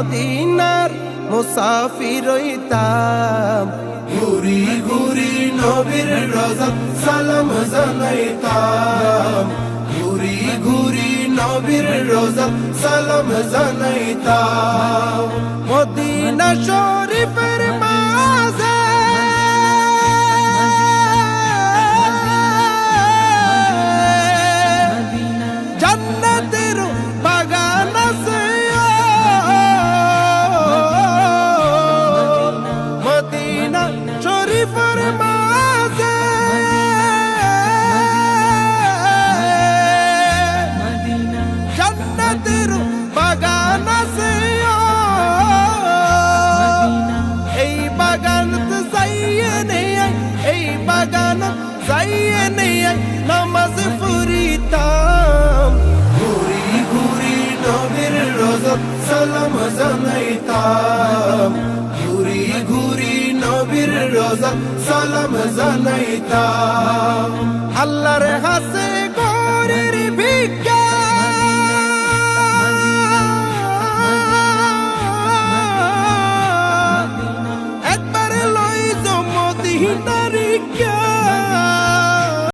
মদিনার মুসাফির হইতাম ঘুরি ঘুরি নবীর রওজা সালাম জানাইতাম ঘুরি ঘুরি নবীর রওজা সালাম জানাইতাম মদিনা শরীফের মাঝে জান্নাতের বাগান আছে মদিনা শরীফের মাঝে জান্নাতের বাগান আছে এই বাগান তো যাইয়ে নেই এই বাগান যাইয়ে নেই নামাজ পড়িতাম ঘুরি ঘুরি নবীর রওজা সালাম জানাইতাম ঘুরি ঘুরি নবীর রওজা সালাম জানাইতাম আল্লাহর কাছে